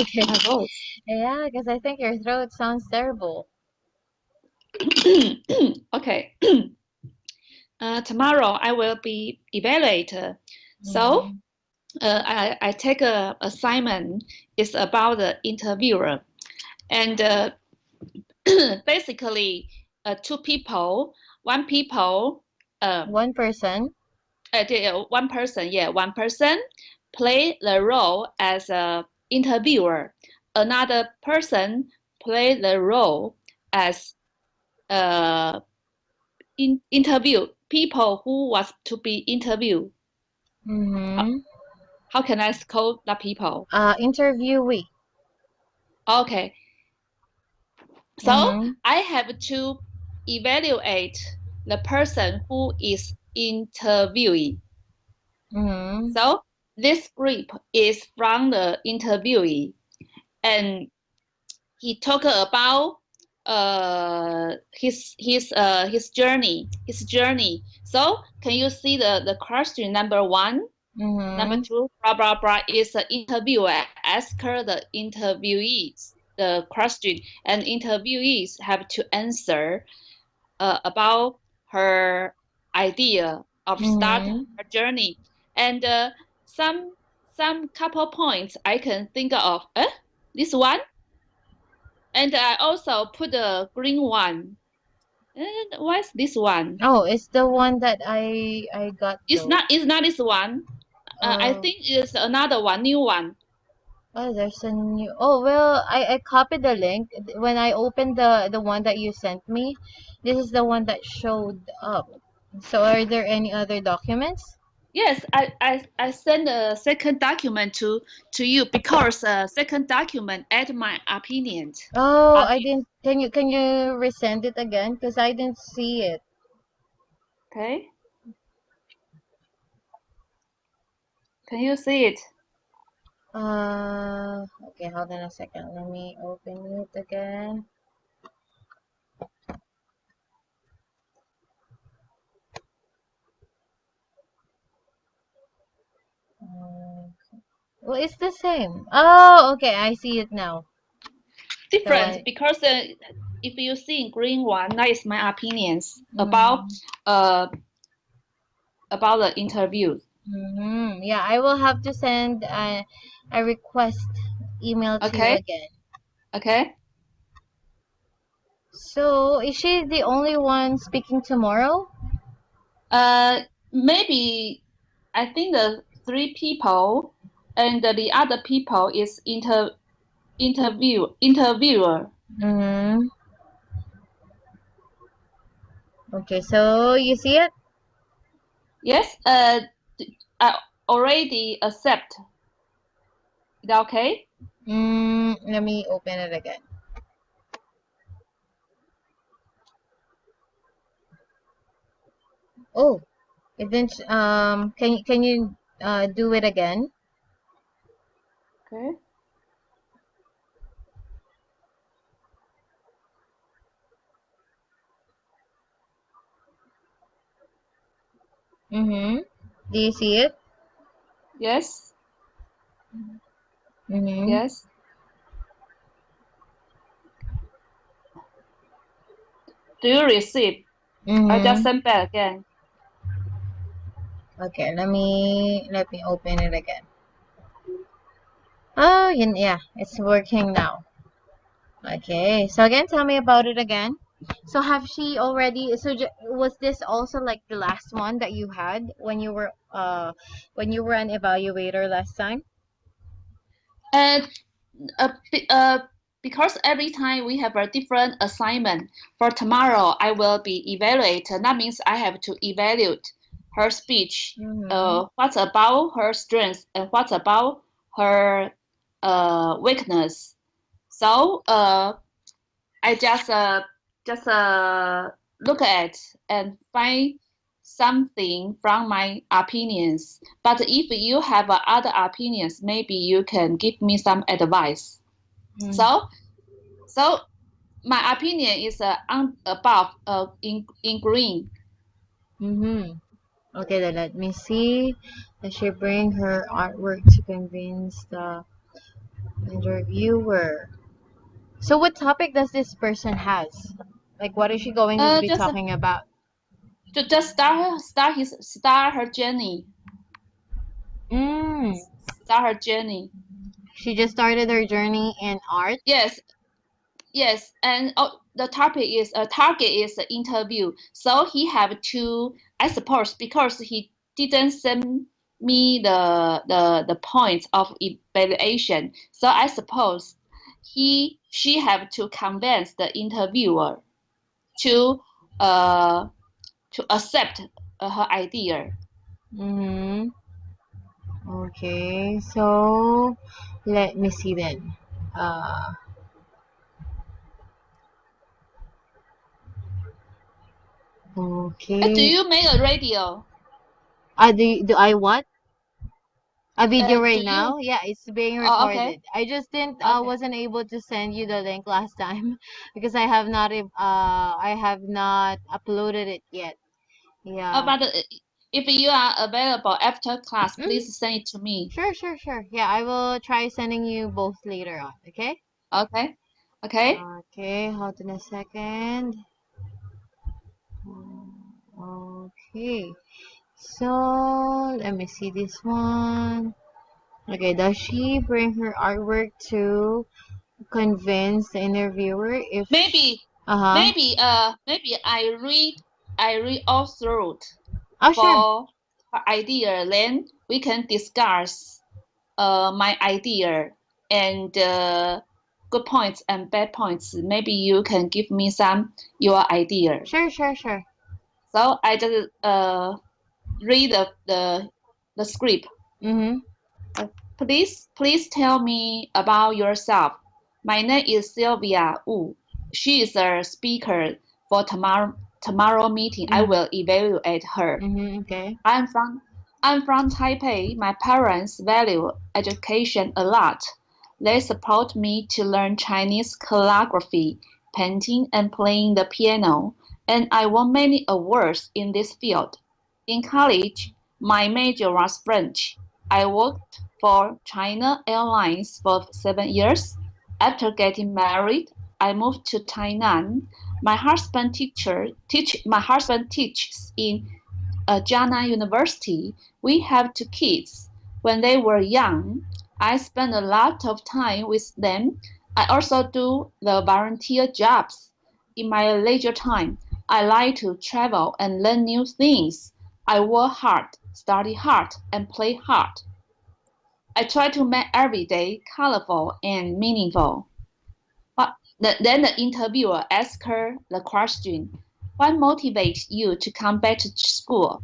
Okay. My voice. Yeah, because I think your throat sounds terrible. Okay. Tomorrow I will be evaluated. So Mm-hmm. I take a assignment. It's about the interviewer, and basically two people, one people, um, One person. one person, yeah, one person play the role as a interviewer. Another person play the role as interview people who was to be interviewed. How, Mm-hmm. how can I call the people? Interviewee. Okay, so Mm-hmm. I have to evaluate the person who is interviewing. Mm-hmm. So this script is from the interviewee, and he talked about his journey. So can you see the question number one? Number Mm-hmm. two, blah blah blah, is the interviewer ask her the interviewees the question, and interviewees have to answer about her idea of start Mm-hmm. her journey, and some some couple points I can think of. This one, and I also put the green one. And what's this one? Oh, it's the one that I got though. It's not this one. I Oh, think it's another one, new one. oh, there's a new. Oh, well, I copied the link. When I opened the one that you sent me, this is the one that showed up. So, are there any other documents? Yes, I sent a second document to you because second document add my opinion Oh, on I it. didn't. Can you resend it again? Because I didn't see it. Okay, can you see it? Okay, hold on a second. Let me open it again. Um, well, it's the same. Oh, okay, I see it now. So Different I. because if you see green one, that is my opinions Mm, uh about the interview. yeah, I will have to send a request email to you Okay, again. okay. So, is she the only one speaking tomorrow? Maybe I think the three people and the other people is interviewer. Mm-hmm. Okay, so you see it? Yes, I already accept. Is that okay? Let me open it again. Oh, it didn't. Can you do it again? Okay. Mm-hmm. Do you see it? Yes, Mm-hmm. yes. Do you receive? I just Mm-hmm. send back again. Okay, let me open it again. Oh, yeah, it's working now. Okay, so again, tell me about it again. So have she already? So was this also like the last one that you had when you were an evaluator last time? And uh, be- uh, because every time we have a different assignment, for tomorrow I will be evaluated. That means I have to evaluate her speech. Mm-hmm. What's about her strengths and what's about her weakness. So I just look at and find something from my opinions. But if you have other opinions, maybe you can give me some advice. So so my opinion is above in green. Mm-hmm. Okay, then let me see. Does she bring her artwork to convince the Interviewer. So what topic does this person has? Like what is she going to be Just talking about? just start her journey. Mm. Start her journey. She just started her journey in art. Yes, yes, and the target is the interview. So he have to, I suppose, because he didn't send me the points of evaluation. So I suppose she have to convince the interviewer to uh to accept her idea. Mm-hmm. Okay, so let me see then. Uh, Do okay. you make a radio? Do I what? A video Do right you? now? Yeah, it's being Oh, okay, recorded. I just didn't okay. wasn't able to send you the link last time because I have not uploaded it yet. Yeah. But if you are available after class, Mm, please send it to me. sure, sure, sure. Yeah, I will try sending you both later on, okay? Okay, okay. Okay, hold on a second. Okay. So, let me see this one. Okay, does she bring her artwork to convince the interviewer if Maybe, uh-huh. maybe I read all through it Oh, sure. for her idea. Then we can discuss my idea and good points and bad points. Maybe you can give me some your idea. Sure, sure, sure. So I just read the script. Mm-hmm. Please tell me about yourself. My name is Sylvia Wu. She is a speaker for tomorrow meeting. I Mm-hmm. will evaluate her. Mm-hmm. Okay. I'm from I'm from Taipei. My parents value education a lot. They support me to learn Chinese calligraphy, painting, and playing the piano, and I won many awards in this field. In college, my major was French. I worked for China Airlines for 7 years. After getting married, I moved to Tainan. My husband teaches in Jana University. We have two kids. When they were young, I spent a lot of time with them. I also do the volunteer jobs. In my leisure time, I like to travel and learn new things. I work hard, study hard, and play hard. I try to make every day colorful and meaningful. Then the interviewer asks her the question, what motivates you to come back to school?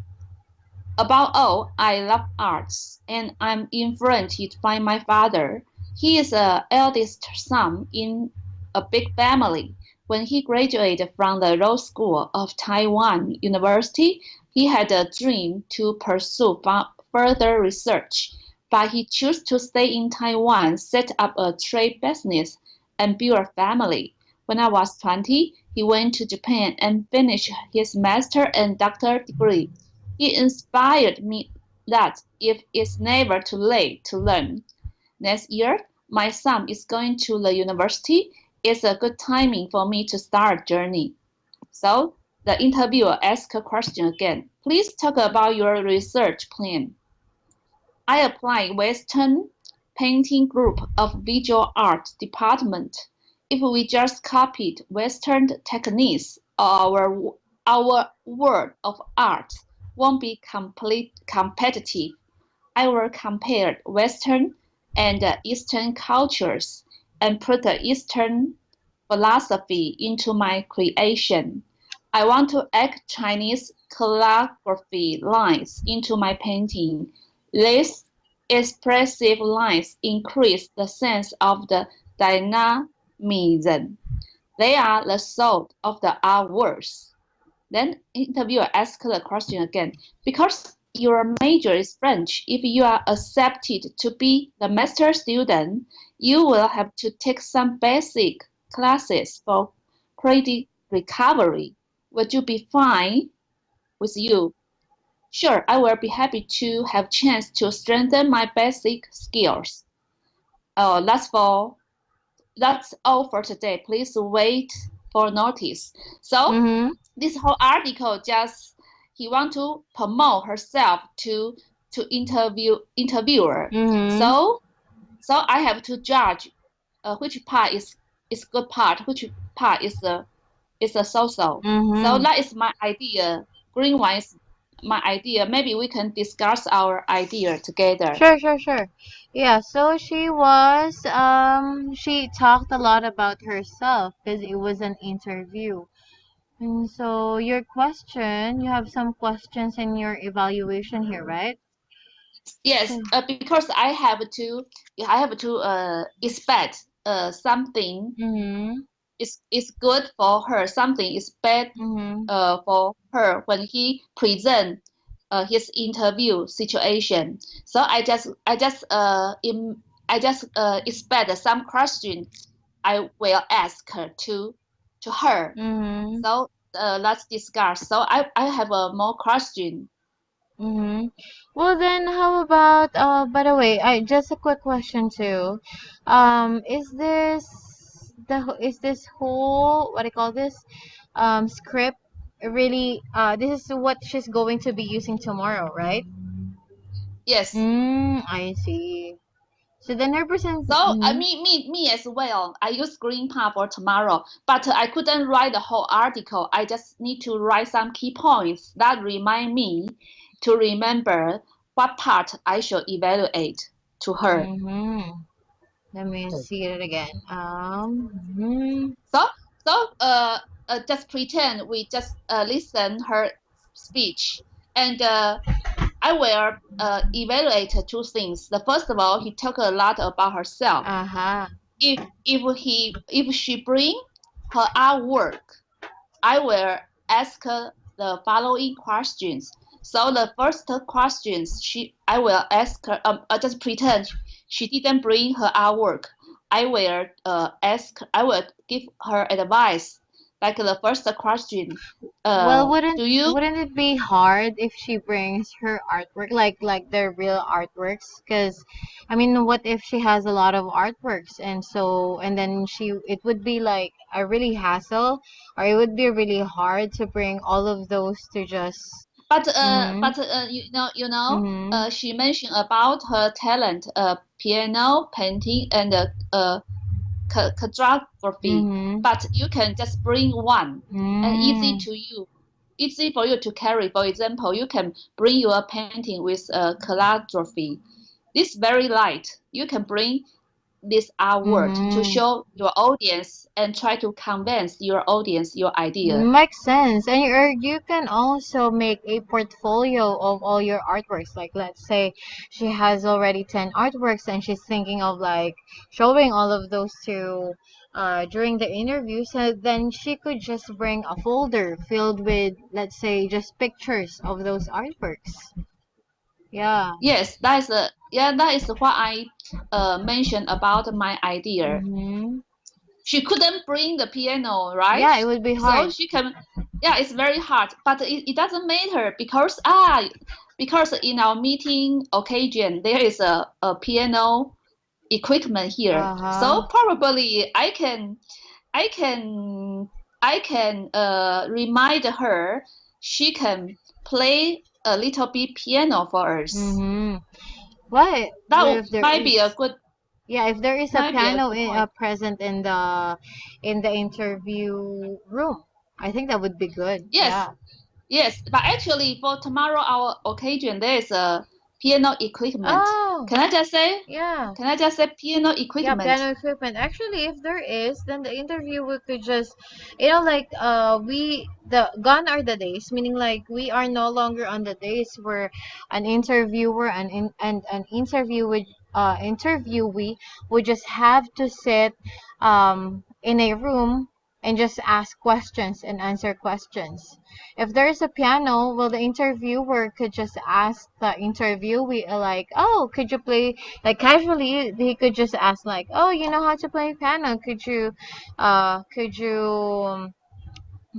Above all, I love arts, and I'm influenced by my father. He is the eldest son in a big family. When he graduated from the Law School of Taiwan University, he had a dream to pursue further research, but he chose to stay in Taiwan, set up a trade business, and build a family. When I was 20, he went to Japan and finished his master and doctor degree. He inspired me that if it's never too late to learn. Next year, my son is going to the university. It's a good timing for me to start a journey. So the interviewer asked a question again. Please talk about your research plan. I applied Western Painting Group of Visual Art Department. If we just copied Western techniques, our world of art won't be competitive. I will compare Western and Eastern cultures and put the Eastern philosophy into my creation. I want to add Chinese calligraphy lines into my painting. These expressive lines increase the sense of the dynamism. They are the soul of the artworks. Then interviewer asked the question again. Because your major is French, if you are accepted to be the master student, you will have to take some basic classes for credit recovery. Would you be fine with you? Sure, I will be happy to have chance to strengthen my basic skills. Oh, that's all for today. Please wait for notice. So Mm-hmm. this whole article just he want to promote herself to interviewer. Mm-hmm. So I have to judge which part is good part, which part is a so-so. So Mm-hmm. that is my idea. Green one is my idea. Maybe we can discuss our idea together. Sure, sure, sure. Yeah, so she talked a lot about herself because it was an interview. And so your question, you have some questions in your evaluation here, right? Yes, So, because I have to expect something mm-hmm, is good for her, something is bad mm-hmm. for her when he present his interview situation. So I just expect some question I will ask her to her. Mm-hmm. So let's discuss. So I have a more question. Mm-hmm. Well then, how about by the way, I just a quick question too. Is this whole what do you call this script really this is what she's going to be using tomorrow, right? Yes. I see. So then represent. So I Mm-hmm. mean me as well. I use green pen for tomorrow, but I couldn't write the whole article. I just need to write some key points that remind me to remember what part I should evaluate to her. Mm-hmm. Let me see it again. Mhm. So just pretend we just listen her speech, and I will evaluate two things. The first of all, he talked a lot about herself. Uh-huh. If she bring her artwork, I will ask her the following questions. So the first questions I will ask her. I just pretend she didn't bring her artwork. I will give her advice. Like the first question, Well, do you? wouldn't it be hard if she brings her artwork, like the real artworks? Because, I mean, what if she has a lot of artworks, and so and then it would be like a really hassle, or it would be really hard to bring all of those to just. Mm-hmm. You know, Mm-hmm. she mentioned about her talent, piano, painting, and calligraphy. Mm-hmm. But you can just bring one, and Mm. easy for you to carry. For example, you can bring your painting with calligraphy. This very light. You can bring this artwork to Mm-hmm. show your audience and try to convince your audience your idea. Makes sense. And you can also make a portfolio of all your artworks. Like, let's say she has already 10 artworks and she's thinking of like showing all of those to during the interview. So then she could just bring a folder filled with, let's say, just pictures of those artworks. Yeah. Yes, that is what I mentioned about my idea. Mm-hmm. She couldn't bring the piano, right? Yeah, it would be So hard. she can, yeah, it's very hard, but it doesn't matter because in our meeting occasion there is a piano equipment here. Uh-huh. So probably I can I can remind her she can play a little bit piano for us. Mm-hmm. What That if there might is? be a good Yeah, if there is a might be a piano good point. present in the interview room, I think that would be good. Yes, Yeah. yes, but actually for tomorrow our occasion there is a piano equipment. Oh, Can I just say? yeah. Can I just say piano Yeah, equipment? piano equipment. Actually, if there is, then the interview we could just, like we the gone are the days, meaning like we are no longer on the days where an interviewer and an interviewee would just have to sit in a room and just ask questions and answer questions. If there's a piano, well, the interviewer could just ask the interviewee like, "Oh, could you play?" Like casually, he could just ask like, "Oh, you know how to play piano? Could you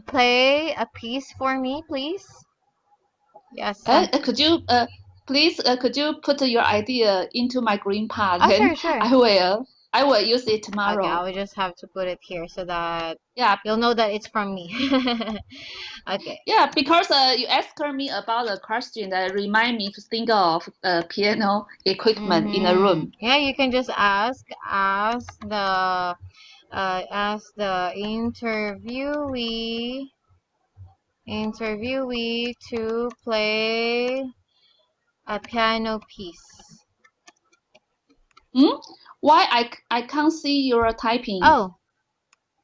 play a piece for me, please?" Yeah, something. Could you? Please, could you put your idea into my green pad? Oh, Then sure, sure. I will use it Okay, I tomorrow. will just have to put it here so that Yeah, you'll know that it's from me. Okay. yeah, because you asked me about a question that remind me to think of piano equipment in a Mm-hmm. room. Yeah, you can just ask the interviewee to play a piano piece. Hmm? Why I can't see your typing? Oh,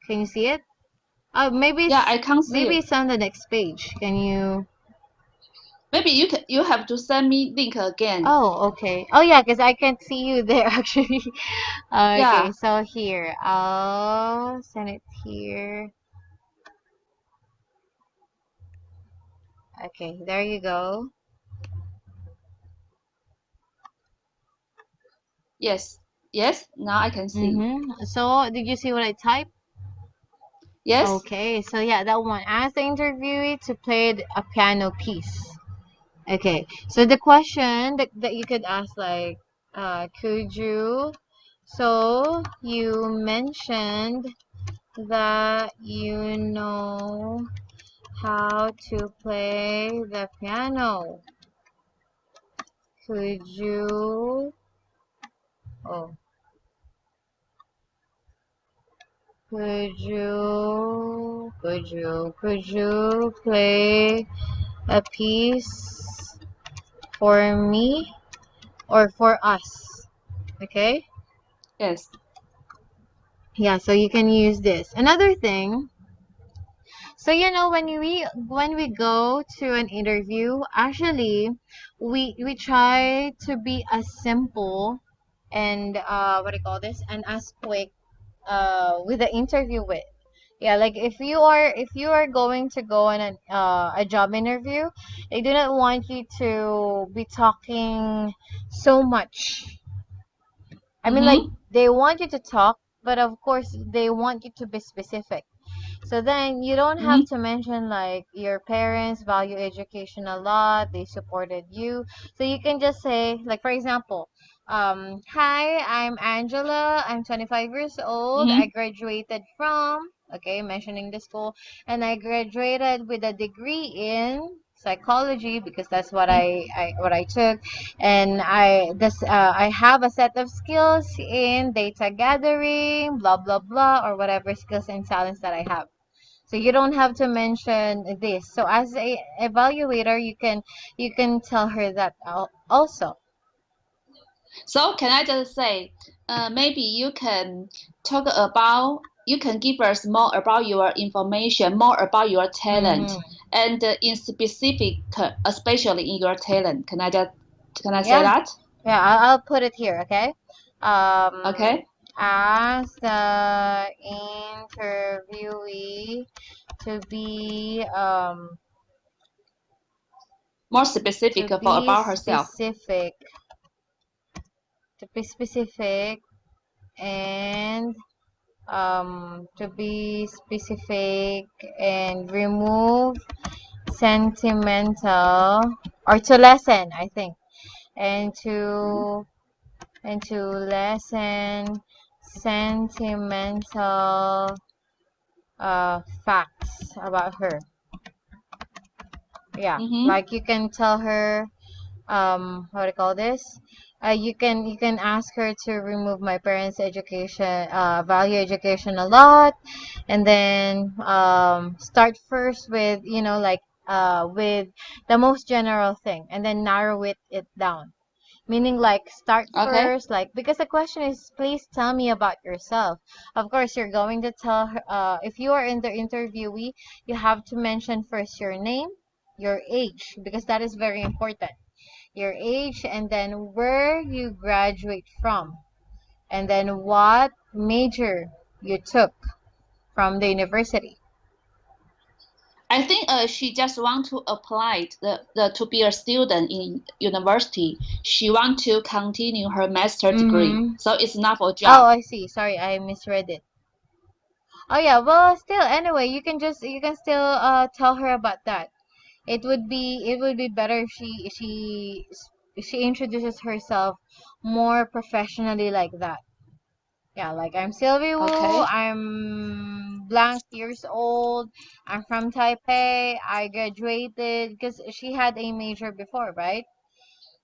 can you see it? Oh, Yeah, I can't see maybe it. it's on the next page. Can you? Maybe you have to send me link again. Oh, okay. Oh yeah, because I can't see you there actually. Okay, Yeah. so here I'll send it here. Okay, there you go. Yes. Yes. Now I can see. Mm-hmm. So did you see what I typed? Yes. Okay, so yeah, that one. Ask the interviewee to play a piano piece. Okay, so the question that you could ask like, could you? So you mentioned that you know how to play the piano. Could you? Oh, could you play a piece for me or for us? Okay. Yes. Yeah, so you can use this. Another thing, so when we go to an interview, actually we try to be as simple and what do you call this? And as quick with the interview with. Yeah, like if you are going to go on a job interview, they do not want you to be talking so much. I mean, like Mm-hmm. they want you to talk, but of course they want you to be specific. So then you don't have Mm-hmm. to mention like your parents value education a lot, they supported you. So you can just say, like for example, hi, I'm Angela, I'm 25 years old, I Mm-hmm. graduated from, okay, mentioning the school, and I graduated with a degree in psychology because that's what I took, and I have a set of skills in data gathering, blah blah blah, or whatever skills and talents that I have. So you don't have to mention this. So as a evaluator, you can tell her that also. So can I just say, maybe you can you can give us more about your information, more about your talent, Mm-hmm. and in specific, especially in your talent. Can I say Yeah, that? yeah. I'll put it here. Okay. Okay. Ask the interviewee to be More to specific for be about herself. specific, to be specific, and remove sentimental, or to lessen, I think, and Mhm. to lessen sentimental facts about her. Yeah, Mm-hmm. like you can tell her, how to call this, you can ask her to remove my parents education, value education a lot, and then start first with, like with the most general thing, and then narrow it down, meaning like start Okay. first, like, because the question is, please tell me about yourself. Of course you're going to tell her, if you are in the interviewee, you have to mention first your name, your age, because that is very important, your age, and then where you graduate from, and then what major you took from the university. I think she just want to apply to be a student in university. She want to continue her master degree, Mm-hmm. so it's not for Oh, job. I see. Sorry, I misread it. Oh yeah, well, still, anyway, you can still tell her about that. It would be better if she introduces herself more professionally like that. Yeah, like I'm Sylvie Wu, Okay. I'm blank years old, I'm from Taipei, I graduated because she had a major before, right?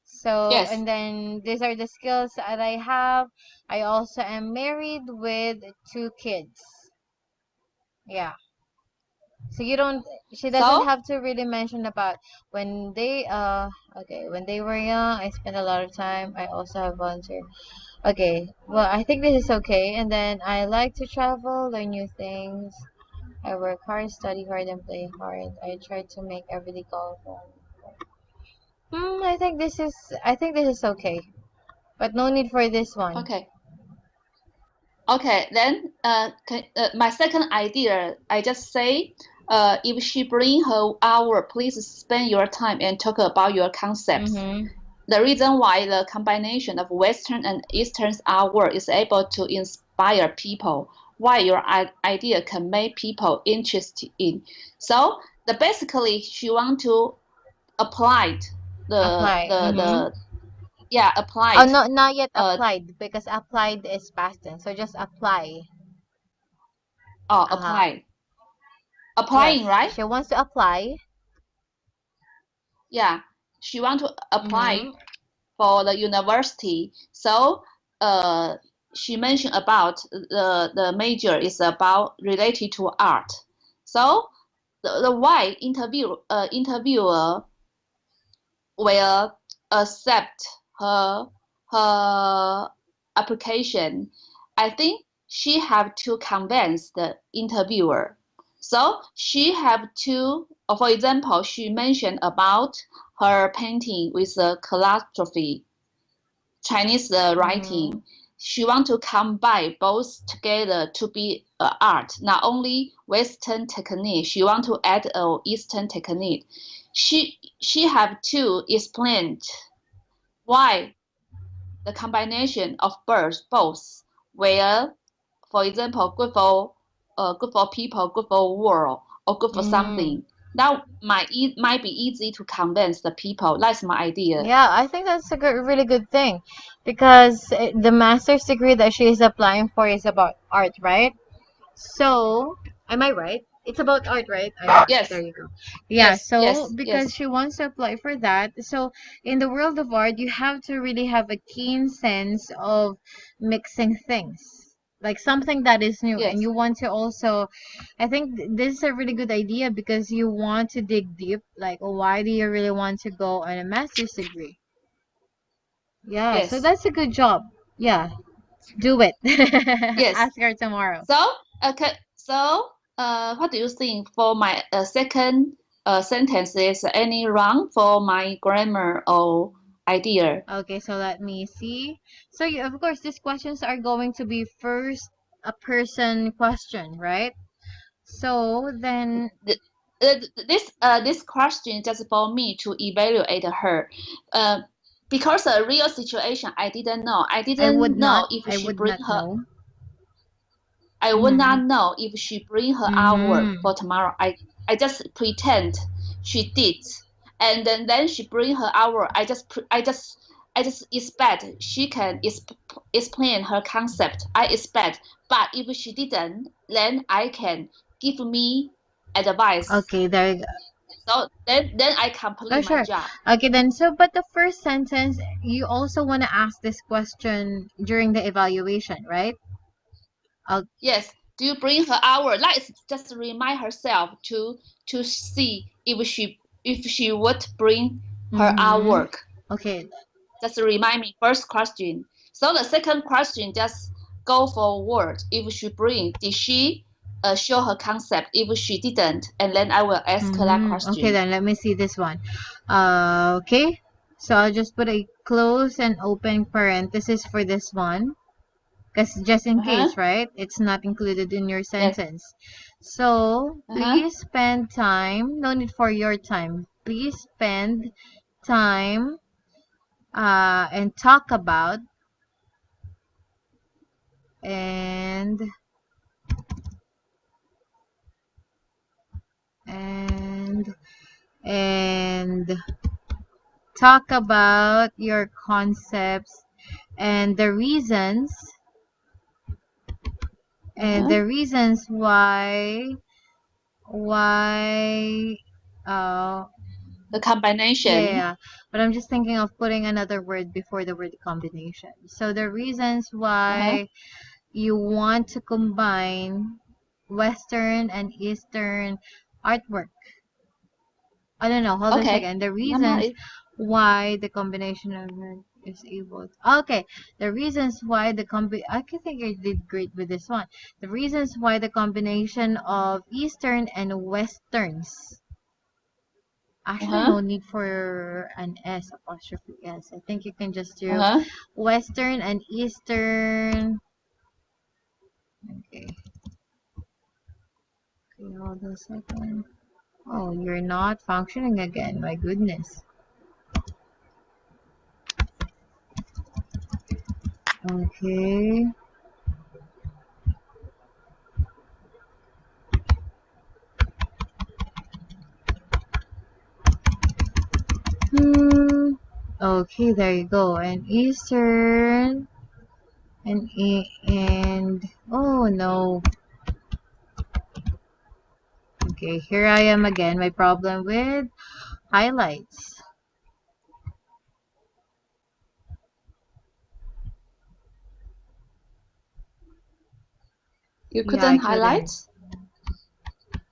So, Yes. and then these are the skills that I have. I also am married with two kids. Yeah. So you don't, she doesn't So, have to really mention about when they, okay, when they were young, I spent a lot of time. I also have volunteer. Okay, well, I think this is okay. And then I like to travel, learn new things. I work hard, study hard, and play hard. I try to make every day colorful. I think this is okay. But no need for this one. okay. Okay, then my second idea, I just say, if she bring her hour, please spend your time and talk about your concepts. Mm-hmm. The reason why the combination of Western and Eastern hour is able to inspire people, why your idea can make people interested in. So basically, she want to apply Apply. Mm-hmm. the yeah Oh, applied no, not yet uh applied because applied is past tense. So just apply. Uh-huh. apply applying, Yes, right? she wants to apply. Yeah, she want to apply Mm-hmm. for the university. So uh, she mentioned about the major is about related to art. So the why interviewer will accept her application. I think she have to convince the interviewer. So she have to, for example, she mentioned about her painting with a calligraphy, Chinese Mm-hmm. writing. She want to combine both together to be art, not only Western technique. She want to add a Eastern technique. She have to explain why the combination of both where, for example, good for people, good for world, or good for Mm-hmm. something. That might be easy to convince the people. That's my idea. Yeah, I think that's a good, really good thing because the master's degree that she is applying for is about art, right? So, am I right? It's about art, right? There Yes, you go. Yeah, yes, so yes, because yes, she wants to apply for that, so in the world of art, you have to really have a keen sense of mixing things. Like something that is new, and yes, you want to also, I think this is a really good idea because you want to dig deep. Like, why do you really want to go on a master's degree? Yeah, so yes, that's a good job. Yeah, do it. yes. Ask her tomorrow. So, what do you think for my second sentence? Is any wrong for my grammar or idea? Okay, so let me see. So you, of course, these questions are going to be first a person question, right? So then Th- this question just for me to evaluate her, uh, because a real situation I didn't know. I would not know. I would Mm-hmm. not know if she bring her hour Mm-hmm. for tomorrow. I just pretend she did, and then she bring her hour. I just expect she can explain her concept. I expect, but if she didn't, then I can give me advice. Okay, there you go. So then I Oh, complete my sure. job. Okay, then, so, but the first sentence, you also want to ask this question during the evaluation, right? Oh, Yes, do you bring her hour? Let's just remind herself to see if she would bring her mm-hmm. hour. Okay, Just remind me first question. So the second question just go forward. If she bring, did she show her concept? If she didn't, and then I will ask her that mm-hmm. Okay, question. then let me see this one. Okay. So I'll just put a close and open parenthesis for this one. Because just in Uh huh. case, right? It's not included in your Yes. sentence. So Uh huh. please spend time, no need for your time. Please spend time and talk about and and and talk about your concepts and the reasons Uh-huh. why uh The yeah, yeah, combination. yeah. But I'm just thinking of putting another word before the word combination. So the reasons Uh-huh. why you want to combine Western and Eastern artwork. I don't know. Hold on a Okay. second. The Number reasons eight. why the combination of it is able. Okay, the reasons why I can think I did great with this one. The reasons why the combination of Eastern and Westerns. Actually, Uh-huh. no need for an S apostrophe S. I think you can just do Uh-huh. Western and Eastern. Okay, okay, hold on a second. Oh, you're not functioning again. My goodness. Okay. Hmm. Okay, there you go. And Eastern and oh no. Okay, here I am again. My problem with highlights. You Yeah, I couldn't couldn't. highlight?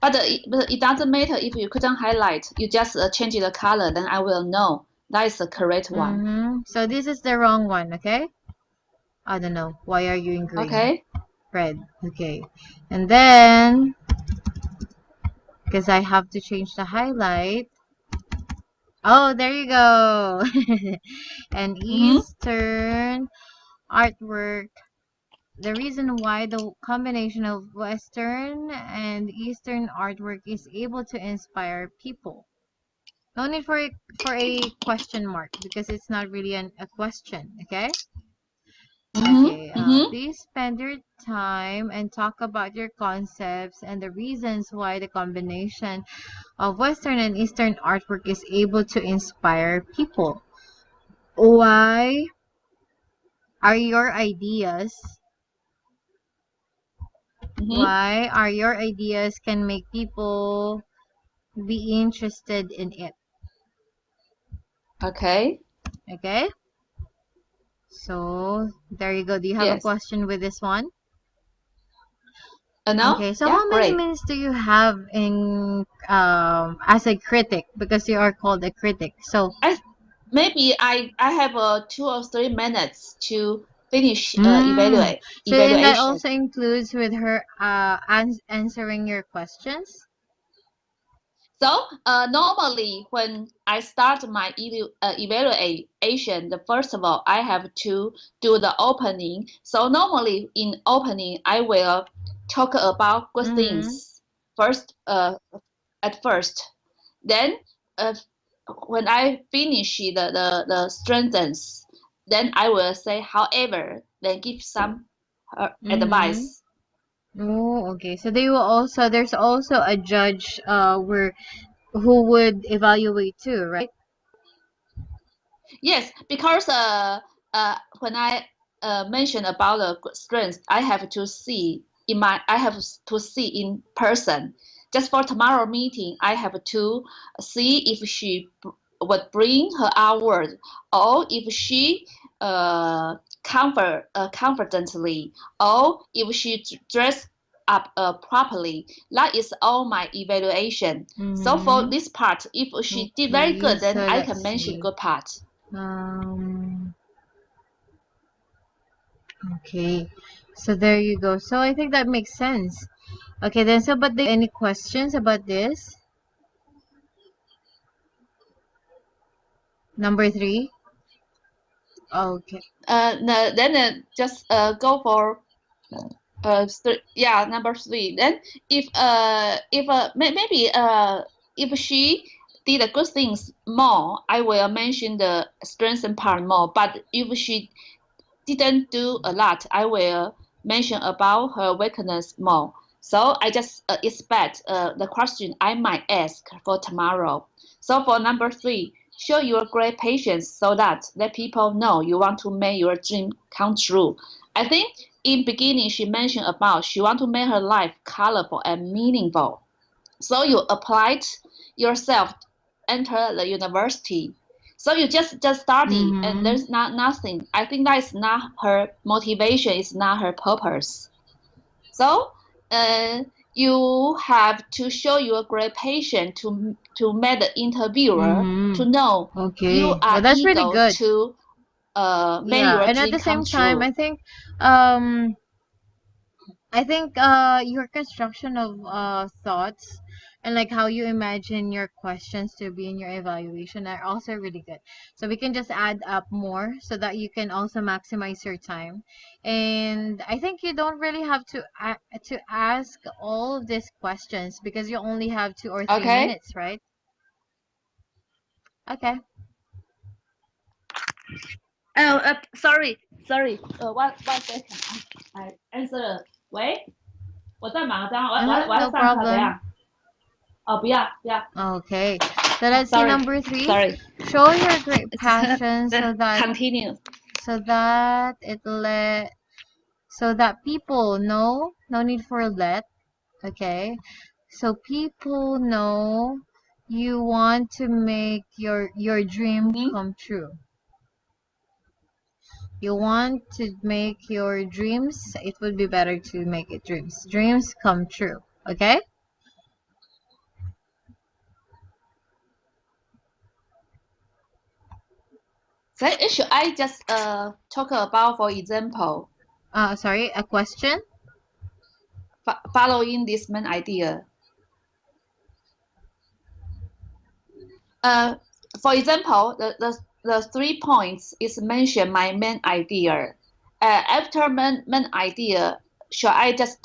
But it doesn't matter if you couldn't highlight. You just change the color, then I will know. That is the correct one. So this is the wrong one, okay? I don't know. Why are you in green? Okay? Red. Okay. And then, because I have to change the highlight. Oh, there you go. And Mm-hmm. Eastern artwork. The reason why the combination of Western and Eastern artwork is able to inspire people. No need for a question mark because it's not really a question, okay? Mm-hmm. Okay, Mm-hmm. please spend your time and talk about your concepts and the reasons why the combination of Western and Eastern artwork is able to inspire people. Why are your ideas Mm-hmm. why are your ideas can make people be interested in it? Okay. Okay? So, there you go. Do you have a Yes. question with this one? No? Okay, so Yeah, how many great. minutes do you have in as a critic because you are called a critic. So, I maybe I have 2 or 3 minutes to finish mm, so and that evaluation. also includes with her answering your questions. So normally when I start my evaluation, the first of all I have to do the opening. So normally in opening I will talk about good Mm-hmm. things first. At first, then uh, when I finish the strengthens, then I will say however, then give some Mm-hmm. advice. Oh, okay. So they will also there's also a judge where who would evaluate too, right? Yes, because when I mention about the strengths, I have to see in person. Just for tomorrow meeting, I have to see if she would bring her hours or if she confidently or if she dress up properly. That is all my evaluation. So for Mm-hmm. this part, if she did very Okay, good, then so I let's can mention see. good part. Um, okay. So there you go. So I think that makes sense. Okay, then so but do you have any questions about this? Number three? Okay. No, then just go for yeah, number three. Then maybe if she did the good things more, I will mention the strengthen part more. But if she didn't do a lot, I will mention about her weakness more. So I just expect the question I might ask for tomorrow. So for number three, show your great patience so that let people know you want to make your dream come true. I think in beginning she mentioned about she want to make her life colorful and meaningful. So you applied yourself, enter the university. So you just study and Mm-hmm. there's not nothing. I think that is not her motivation, it's not her purpose. So uh, you have to show your great patience to make the interviewer Mm-hmm. to know you Okay. Well, are that's really eager good. to make Yeah, your and at dream the come same time, true. um your construction of thoughts and like how you imagine your questions to be in your evaluation are also really good. So we can just add up more so that you can also maximize your time. And I think you don't really have to ask all of these questions because you only have 2 or 3 Okay? minutes, right? Okay. Sorry. One second. I answer. 喂，我在忙着，Uh-huh, 我要 no 上课，怎 problem. 样？哦，不要。Okay. So let's see Sorry, number 3. sorry. Show your great passion Continue. so that it let so that people know, no need for let, okay? So people know you want to make your dream Mm-hmm. come true. You want to make your dreams, it would be better to make it dreams come true, okay? So should I just talk about, for example, Sorry, a question. following this main idea? Uh, for example, the 3 points is mention my main idea. After main idea, shall I just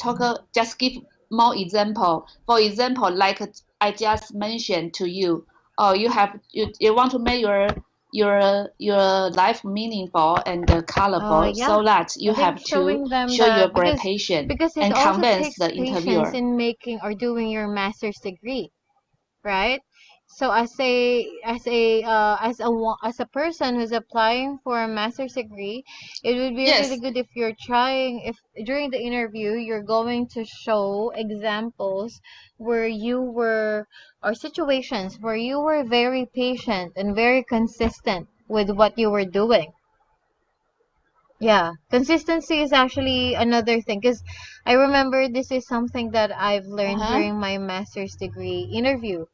just give more example? For example, like I just mentioned to you, oh, you want to make your life meaningful and colorful, Yeah. so that you I think have to showing them show your that great patience because it and also convince takes the patience interviewer. in making or doing your master's degree, right? So as a person who's applying for a master's degree, it would be really Yes. good if you're trying if during the interview you're going to show examples where you were or situations where you were very patient and very consistent with what you were doing. Yeah, consistency is actually another thing because I remember this is something that I've learned Uh-huh. during my master's degree interview.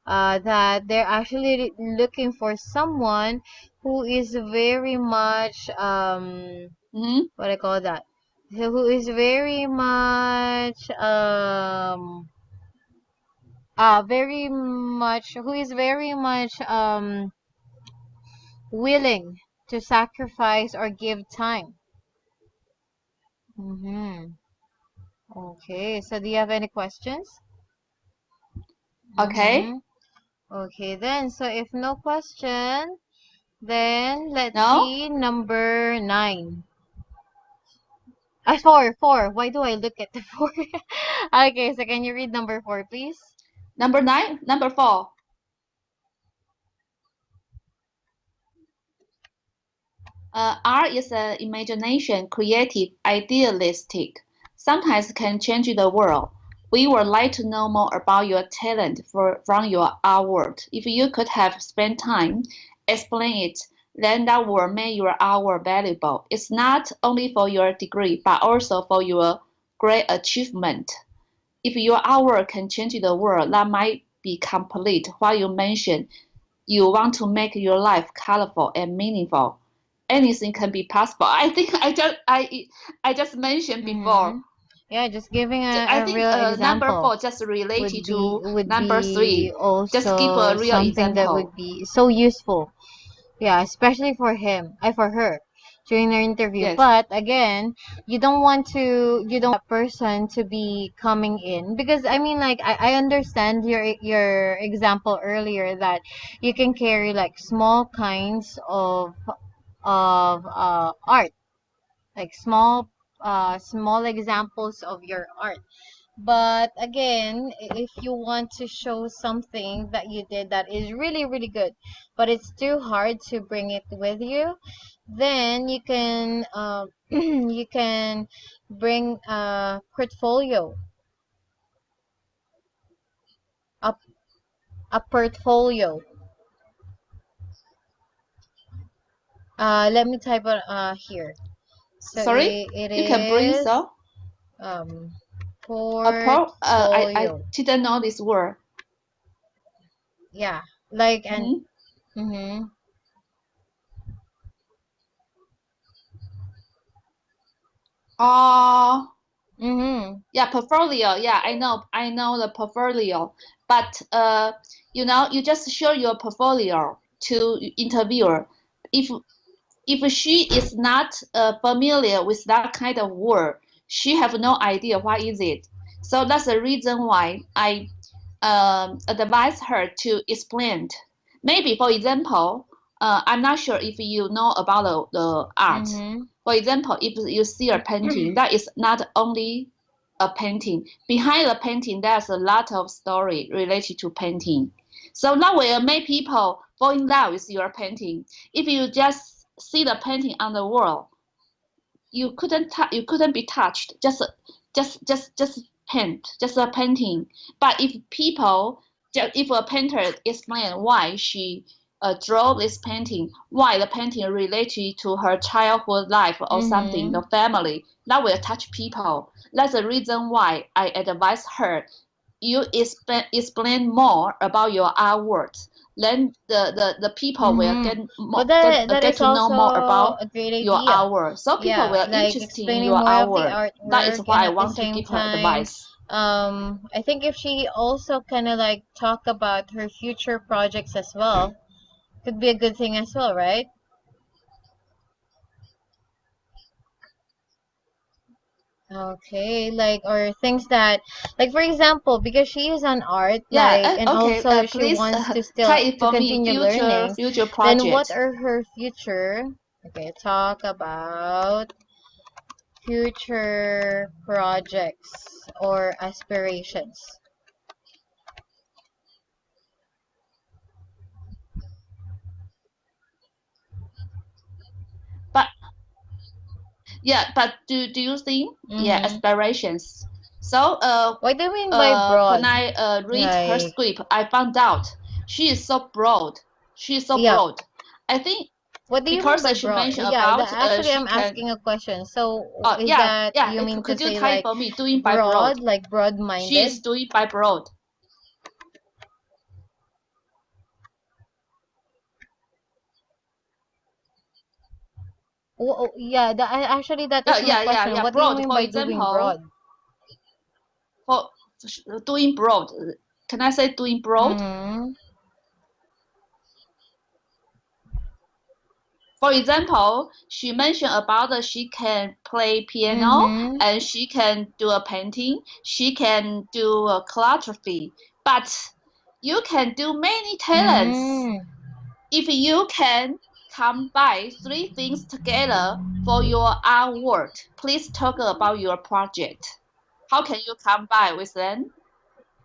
That they're actually looking for someone who is very much Mm-hmm. what I call that, who is very much who is very much willing to sacrifice or give time. Mm-hmm. Okay, so do you have any questions? Okay. Mm-hmm. Okay, then. So if no question, then let's No? see number 9. Four. Why do I look at the four? Okay, so can you read number 4, please? Number 9? Number 4. Art is an imagination, creative, idealistic, sometimes can change the world. We would like to know more about your talent from your artwork. If you could have spent time explain it, then that would make your artwork valuable. It's not only for your degree, but also for your great achievement. If your artwork can change the world, that might be complete. What you mentioned, you want to make your life colorful and meaningful. Anything can be possible. I think I just mentioned before. Mm-hmm. Yeah, just giving I a think real number example 4 just related to would number be 3. Just give also a real something that would example. be so useful. Yeah, especially for for her during their interview. Yes. But again, you don't want that person to be coming in because I mean like I understand your example earlier that you can carry like small kinds of art, like small examples of your art. But again, if you want to show something that you did that is really, really good, but it's too hard to bring it with you, then you can you can bring a portfolio, a, a portfolio. Let me type it here. So Sorry, it you can bring is so um I portfolio. didn't know this word. Yeah, like and Mm-hmm. mm-hmm, Uh, mm-hmm, yeah, portfolio. Yeah, I know the portfolio. But you just show your portfolio to interviewer. If if she is not familiar with that kind of word, she have no idea what is it. So that's the reason why I advise her to explain. Maybe, for example, I'm not sure if you know about the art. mm-hmm, For example, if you see a painting, that is not only a painting. Behind the painting, there's a lot of story related to painting. So that will make people fall in love with your painting. If you just see the painting on the wall, you couldn't be touched. Just paint, just a painting. But if people, if a painter explain why she draw this painting, why the painting related to her childhood life or something, mm-hmm. the family, that will touch people. That's the reason why I advise her, you explain more about your artwork, then the people will Mm-hmm. get Well, more, that get is to know also more about a great your idea. hour. So people Yeah, will like interested in explaining your more of the hour. That is artwork, why and I at the want to same give her time, advice. I think if she also kind of like talk about her future projects as well, could be a good thing as well, right? Okay, like or things that, like for example, because she is on art, like, Yeah. and Okay. also she Please wants to type still it to for me. continue learning, Future then what project. are her future? Okay, talk about future projects or aspirations. But yeah. But do you think? Yeah. Mm-hmm. Aspirations. So What do you mean by when broad? I read her Like, script, I found out she is so broad. She is so yeah. broad. I think What do you mean because by she broad? mentioned Yeah, about actually, she I'm can. asking a question. So, Oh is yeah, that yeah. you mean to Could you say type like for me? Doing by broad. broad, like She broad-minded? is doing by broad. Oh, yeah, actually, that is my question. Yeah. What do you Broad. mean For by doing broad? example, for doing broad. Can I say doing broad? Mm-hmm. For example, she mentioned about that she can play piano Mm-hmm. and she can do a painting, she can do a calligraphy, but you can do many talents. Mm-hmm. If you can combine three things together for your artwork, please talk about your project. How can you combine with them?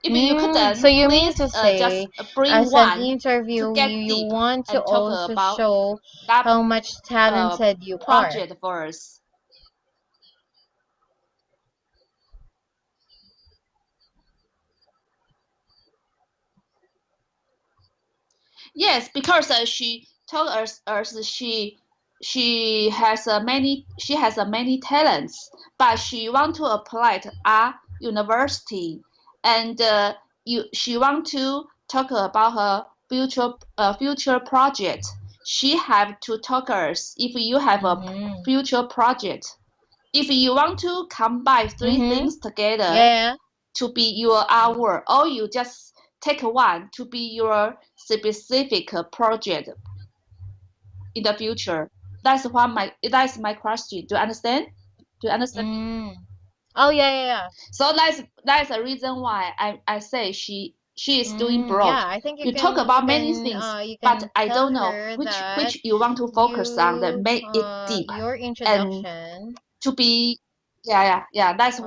If you So couldn't, you mean please to just say, bring as an one to interview, get you deep want to and talk also about show that how much talented you are. project for us. Yes, because she told us she has many talents, but she want to apply to our university, and she want to talk about her future project. She have to talk us if you have a Mm-hmm. future project. If you want to combine three Mm-hmm. things together Yeah. to be your hour, or you just take one to be your specific project in the future. That's my question. Do you understand? Do you understand me? Mm. Oh, yeah, yeah, yeah. So that's the reason why I say she is doing Yeah, broad. I think You talk about many things, you but can I tell don't know her that which you want to focus on that make it deep your and introduction. to be. Yeah.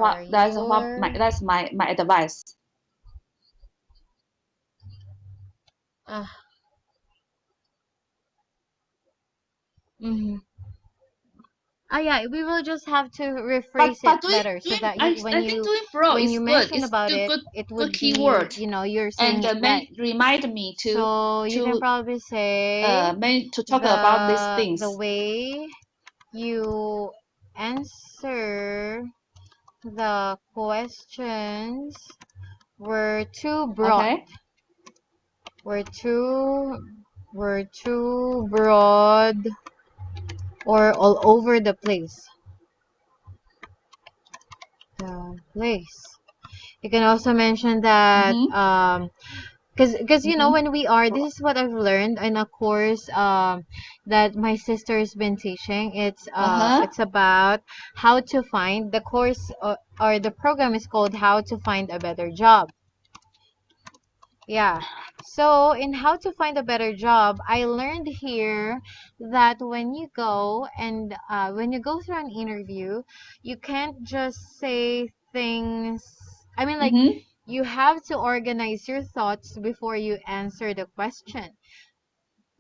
Are your That's my advice. uh, mhm. Yeah, we will just have to rephrase it But better so that you I think doing bro when is you good. mention It's about still it, good it good would be, keyword, you're saying and it right. remind me So you can to probably say talk about these the things. way you answer the questions were too broad. Okay. Were too were too broad or all over the place. The place. You can also mention that Mhm. because Mhm. when this is what I've learned in a course that my sister's been teaching. Uh-huh. It's about how to find the course, or the program is called How to Find a Better Job. Yeah. So in How to Find a Better Job, I learned here that when you go through an interview, you can't just say things. I mean, like, Mhm. you have to organize your thoughts before you answer the question.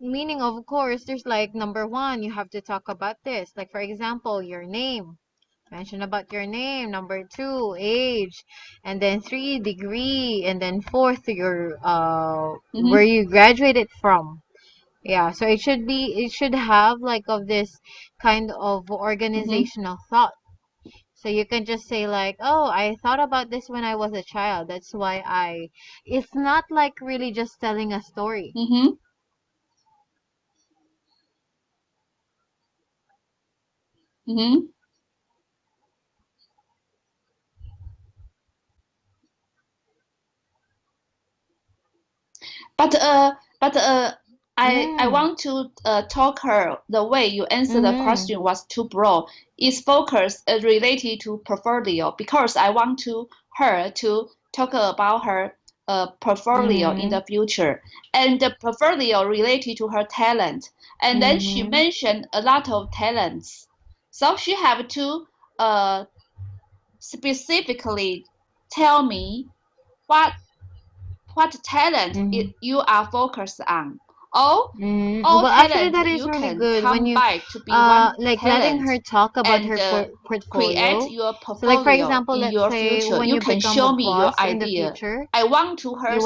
Meaning, of course, there's like number one, you have to talk about this. Like, for example, your name. Mention about your name. Number two, age. And then three, degree. And then fourth, your where Mhm. you graduated from. Yeah, so it should have like of this kind of Mhm. organizational thought. So you can just say like, "Oh, I thought about this when I was a child. That's why I." It's not like really just telling a story. Mhm. Mhm. But I Mm. want to talk her the way you answer the Mhm. question was too broad. Its focus is related to portfolio because I want to her to talk about her portfolio in the Mhm. future and the portfolio related to her talent. And then she Mhm. mentioned a lot of talents, so she have to specifically tell me what talent Mhm. you are focused on. All Well, actually, talent that is you really can good when you, combine to be one like letting talent her talk about and her create portfolio. your So, like for portfolio example, in let's your say future. when You you can become a show me your boss in the idea. future, I want to her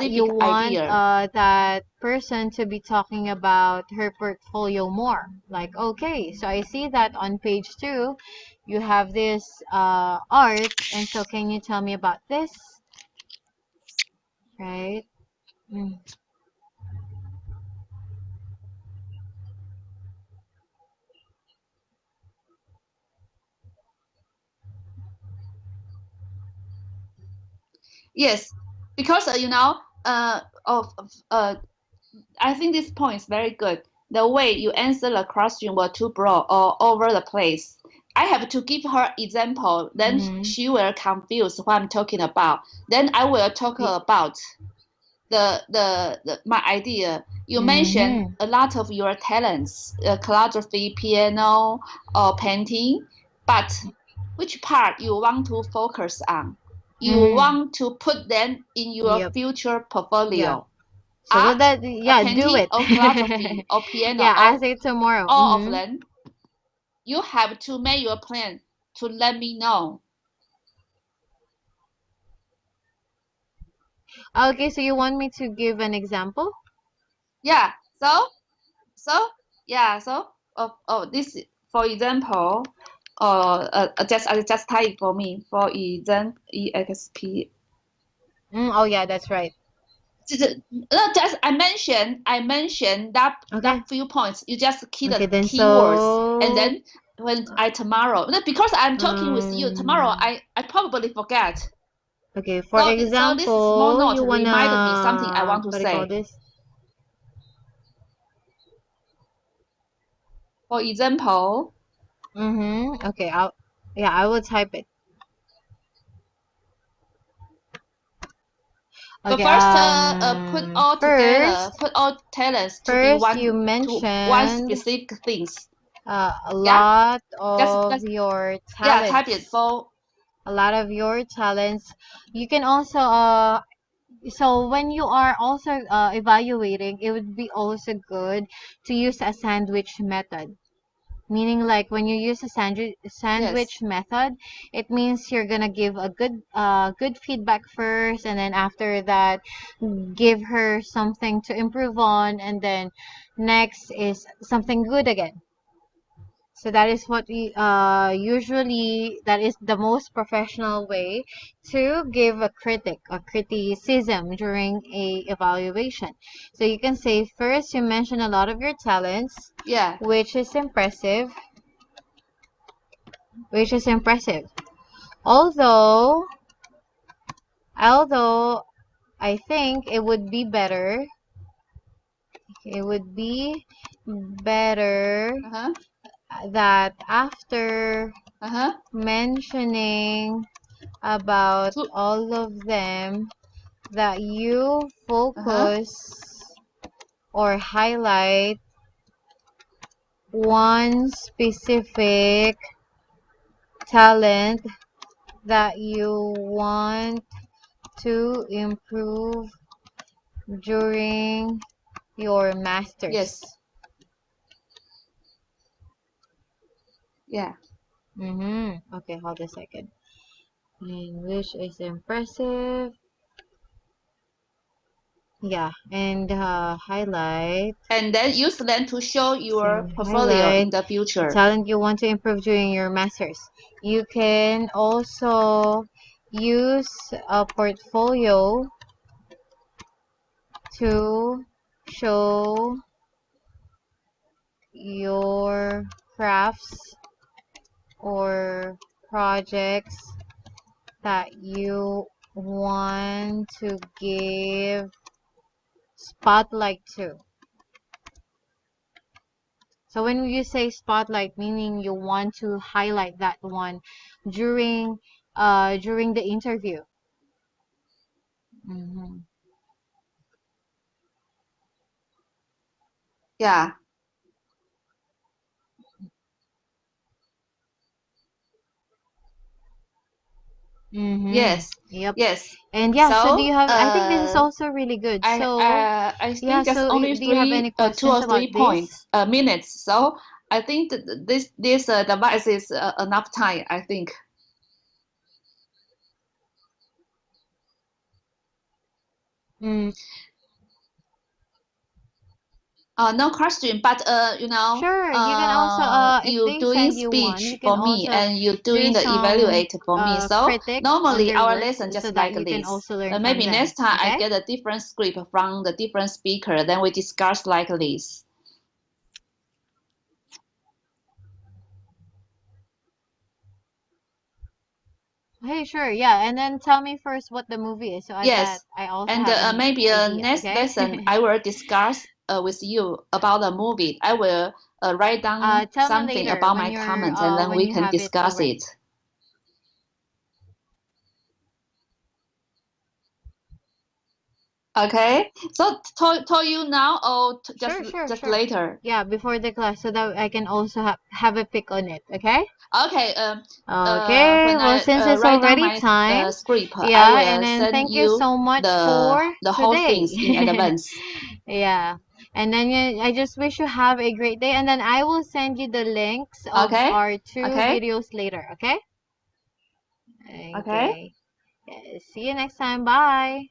you specific want idea. that person to be talking about her portfolio more. Like, okay, so I see that on page two, you have this art, and so can you tell me about this, right? Mm. Yes, because I think this point is very good. The way you answer the question were too broad or over the place. I have to give her example, then Mm-hmm. she will confuse what I'm talking about. Then I will talk about my idea. You mentioned Mm-hmm. a lot of your talents, calligraphy, piano, or painting, but which part you want to focus on? You Mm-hmm. want to put them in your Yep. future Yeah. portfolio. So with Art, that, yeah, do painting, it. or calligraphy, or piano, Yeah, or ask it tomorrow. all of Mm-hmm. them. You have to make your plan to let me know. Okay, so you want me to give an example? Yeah. So yeah. This for example, just type for me for exp. Oh yeah, that's right. Just I mentioned Okay. that few points. You just key Okay, the then keywords, and so then when I tomorrow, because I'm talking with you tomorrow, um I probably forget. okay, for So this small example, note you reminded me something I wanna want to what do you call say. this? For example, Mm-hmm. Okay, I will type it. but Okay, first, put all first talents to be you one mentioned specific things. a Yeah, lot just of your yeah, type talents. it for A lot of your talents. You can also so when you are also evaluating, it would be also good to use a sandwich method. Meaning like when you use a yes, sandwich method, it means you're gonna give a good feedback first, and then after that, give her something to improve on, and then next is something good again. So that is what we usually, that is the most professional way to give a critic or criticism during a evaluation. So you can say first you mention a lot of your talents, yeah, which is impressive, which is impressive. Although, although I think it would be better uh-huh, that after uh-huh, mentioning about two, all of them, that you uh-huh, focus or highlight one specific talent that you want to improve during your masters. yes, yeah, Okay, hold a second. English is impressive. Yeah, and highlight. and then use them to show your And portfolio in highlight the the future. talent you want to improve during your masters. You can also use a portfolio to show your crafts or projects that you want to give spotlight to. So when you say spotlight, meaning you want to highlight that one during during the interview. Mm-hmm. Yeah, Mm-hmm. yes, Yep. yes. And yeah, so do So, you have, I think this is also really good. So, I yeah, think just so only do you have any two questions or about three this? points, minutes. So I think that this device is enough time. I think. Mm, No question, but sure, you can also if you they doing send you one, speech you can for me also and you do doing the some evaluate for me. So critic on normally their our works lesson so just that like you can this. also learn from Maybe them. next time I Okay? get a different script from the different speaker, then we discuss like this. Hey, sure, yeah, and then tell me first what the movie is so that Yes, I also and have an maybe idea, next okay? lesson I will discuss with you about the movie. I will write down Tell me something later about my comments and then when we you can have it discuss it. already. Okay, so told you now or Sure, sure, just sure. later? Yeah, before the class so that I can also have a pick on it, okay? Okay, Okay, when well, I since it's write down already my time, script, I yeah, and will then send thank you you so much for the whole things in today. advance. Yeah, and then I just wish you have a great day, and then I will send you the links of Okay, our two okay, videos later, okay? okay. Okay. Yeah, see you next time. Bye.